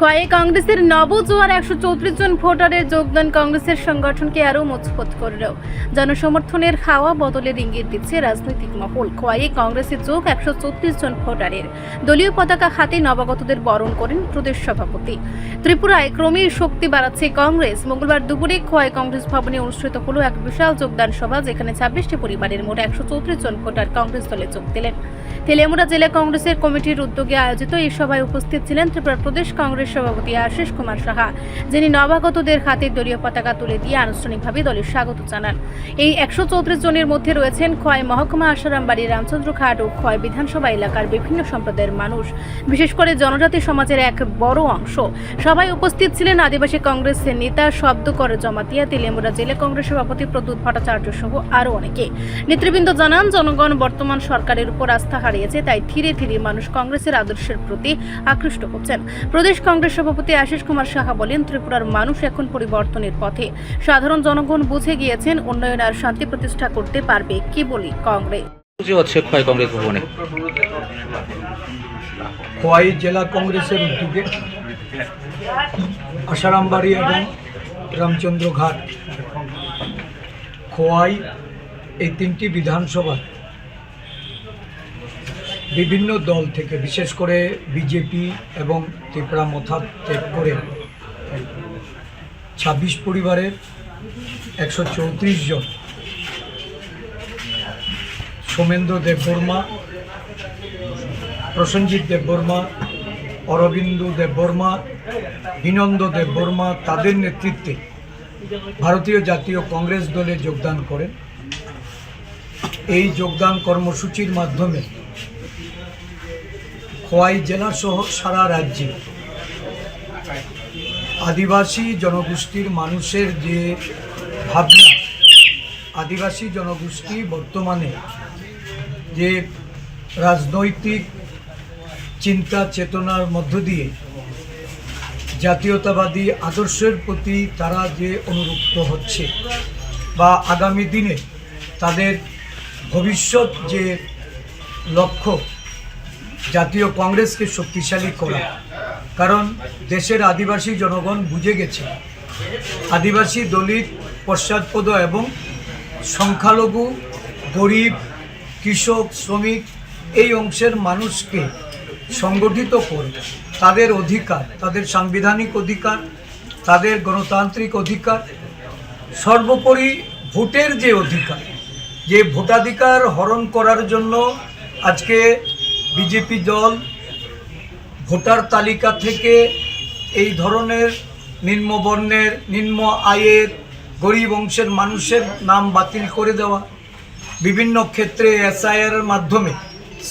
খোয়াই কংগ্রেসের নবজোয়ার 134 জন ভোটারের যোগদান কংগ্রেসের সংগঠনকে আরও মজবুত করলেও জনসমর্থনের হাওয়া বদলের ইঙ্গিত দিচ্ছে রাজনৈতিক মহল। খোয়াইয়ে কংগ্রেসের যোগ 134 জন ভোটারের দলীয় পতাকা হাতে নবাগতদের বরণ করেন প্রদেশ সভাপতি। ত্রিপুরায় ক্রমেই শক্তি বাড়াচ্ছে কংগ্রেস। মঙ্গলবার দুপুরে খোয়াই কংগ্রেস ভবনে অনুষ্ঠিত হলো এক বিশাল যোগদান সভা, যেখানে 26টি পরিবারের মোট 134 জন ভোটার কংগ্রেস দলে যোগ দিলেন। তেলিয়ামুড়া জেলা কংগ্রেসের কমিটির উদ্যোগে আয়োজিত এই সভায় উপস্থিত ছিলেন ত্রিপুরা প্রদেশ কংগ্রেস সভাপতি আশিস কুমার সাহা, যিনি নবাগতদের হাতে দলীয় পতাকা তুলে দিয়ে আনুষ্ঠানিকভাবে দলের স্বাগত জানান। এই 134 জনের মধ্যে রয়েছেন খোয়াই মহকুমা আশারামবাড়ি, রামচন্দ্রঘাট ও খোয়াই বিধানসভা এলাকার বিভিন্ন সম্প্রদায়ের মানুষ, বিশেষ করে জনজাতি সমাজের এক বড় অংশ। সভায় উপস্থিত ছিলেন আদিবাসী কংগ্রেসের নেতা শব্দকর জমাতিয়া, তেলিয়ামুড়া জেলা কংগ্রেস সভাপতি প্রদ্যুৎ ভট্টাচার্য সহ আরও অনেকে। নেতৃবৃন্দ জানান, জনগণ বর্তমান সরকারের উপর আস্থা হারিয়েছে, তাই ধীরে ধীরে মানুষ কংগ্রেসের আদর্শের প্রতি আকৃষ্ট হচ্ছেন। প্রদেশ কংগ্রেস সভাপতি আশিস কুমার সাহা বলেন, ত্রিপুরার মানুষ এখন পরিবর্তনের পথে। সাধারণ জনগণ বুঝে গিয়েছেন উন্নয়ন আর শান্তি প্রতিষ্ঠা করতে পারবে কি বলি কংগ্রেস। খোয়াই কংগ্রেস ভবনে খোয়াই জেলা কংগ্রেসের উদ্যোগে আশারামবাড়ি এবং রামচন্দ্রঘাট, খোয়াই এই তিনটি বিধানসভা বিভিন্ন দল থেকে, বিশেষ করে বিজেপি এবং ত্রিপুরা মথাত ত্যাগ করে 26 পরিবারের 134 জন, সোমেন্দ্র দেববর্মা, প্রসেনজিৎ দেববর্মা, অরবিন্দু দেববর্মা, বিনন্দ দেববর্মা, তাদের নেতৃত্বে ভারতীয় জাতীয় কংগ্রেস দলে যোগদান করেন। এই যোগদান কর্মসূচির মাধ্যমে খোয়াই জেলা সহ সারা রাজ্যে আদিবাসী জনগোষ্ঠীর মানুষের যে ভাবনা, আদিবাসী জনগোষ্ঠী বর্তমানে যে রাজনৈতিক চিন্তা চেতনার মধ্য দিয়ে জাতীয়তাবাদী আদর্শের প্রতি তারা যে অনুরক্ত হচ্ছে, বা আগামী দিনে তাদের ভবিষ্যৎ যে লক্ষ্য জাতীয় কংগ্রেসকে শক্তিশালী করা। কারণ দেশের আদিবাসী জনগণ বুঝে গেছে, আদিবাসী, দলিত, পশ্চাৎপদ এবং সংখ্যালঘু, গরিব, কৃষক, শ্রমিক এই অংশের মানুষকে সংগঠিত করে তাদের অধিকার, তাদের সাংবিধানিক অধিকার, তাদের গণতান্ত্রিক অধিকার, সর্বোপরি ভোটের যে অধিকার, যে ভোটাধিকার হরণ করার জন্য আজকে বিজেপি দল ভোটার তালিকা থেকে এই ধরনের নিম্নবর্ণের, নিম্ন আয়ের, গরিব অংশের মানুষের নাম বাতিল করে দেওয়া, বিভিন্ন ক্ষেত্রে এসআইআর এর মাধ্যমে,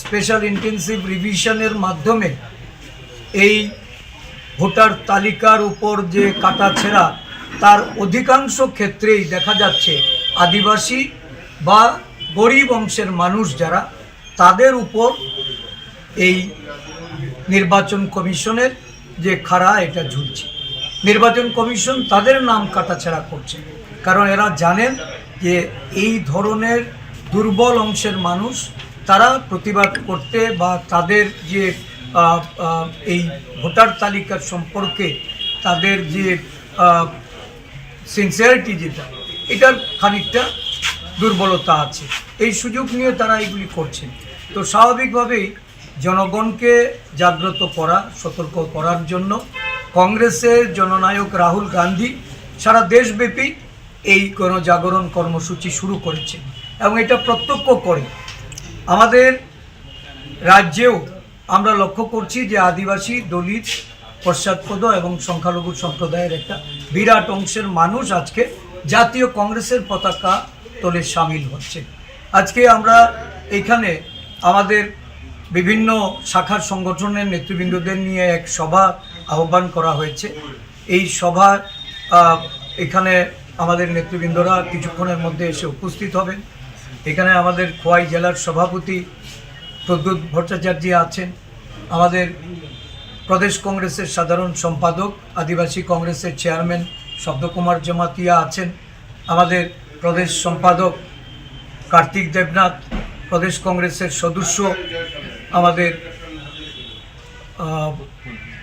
স্পেশাল ইন্টেনসিভ রিভিশনের মাধ্যমে এই ভোটার তালিকার উপর যে কাটাছেঁড়া, তার অধিকাংশ ক্ষেত্রেই দেখা যাচ্ছে আদিবাসী বা গরিব অংশের মানুষ যারা, তাদের উপর এই নির্বাচন কমিশনের যে খাড়া এটা ঝুলছে। নির্বাচন কমিশন তাদের নাম কাটাছেঁড়া করছে, কারণ এরা জানেন যে এই ধরনের দুর্বল অংশের মানুষ তারা প্রতিবাদ করতে বা তাদের যে এই ভোটার তালিকার সম্পর্কে তাদের যে সিনসিয়ারিটি, যেটা এটার খানিকটা দুর্বলতা আছে, এই সুযোগ নিয়ে তারা এগুলি করছে। তো স্বাভাবিকভাবেই জনগণকে জাগ্রত করা, সতর্ক করার জন্য কংগ্রেসের জননায়ক রাহুল গান্ধী সারা দেশব্যাপী এই গণজাগরণ কর্মসূচি শুরু করেছে। এবং এটা প্রত্যক্ষ করে আমাদের রাজ্যেও আমরা লক্ষ্য করছি যে আদিবাসী, দলিত, পশ্চাৎপদ এবং সংখ্যালঘু সম্প্রদায়ের একটা বিরাট অংশের মানুষ আজকে জাতীয় কংগ্রেসের পতাকা তলে সামিল হচ্ছে। আজকে আমরা এখানে আমাদের বিভিন্ন শাখার সংগঠনের নেতৃবৃন্দদের নিয়ে এক সভা আহ্বান করা হয়েছে। এই সভা এখানে আমাদের নেতৃবৃন্দরা কিছুক্ষণের মধ্যে এসে উপস্থিত হবেন। এখানে আমাদের খোয়াই জেলার সভাপতি প্রদ্যুৎ ভট্টাচার্য আছেন, আমাদের প্রদেশ কংগ্রেসের সাধারণ সম্পাদক, আদিবাসী কংগ্রেসের চেয়ারম্যান শব্দকুমার জমাতিয়া আছেন, আমাদের প্রদেশ সম্পাদক কার্তিক দেবনাথ, প্রদেশ কংগ্রেসের সদস্য আমাদের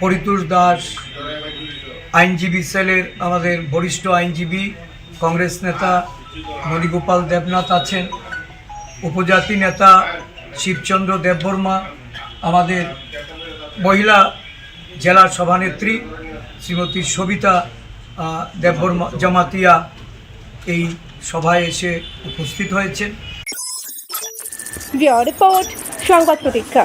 পরিতোষ দাস, আইনজীবী সেলের আমাদের বরিষ্ঠ আইনজীবী কংগ্রেস নেতা মণিগোপাল দেবনাথ আছেন, উপজাতি নেতা শিবচন্দ্র দেববর্মা, আমাদের মহিলা জেলা সভানেত্রী শ্রীমতী সবিতা দেববর্মা জামাতিয়া এই সভায় এসে উপস্থিত হয়েছেন। রিপোর্ট সংবাদ প্রতীক্ষা।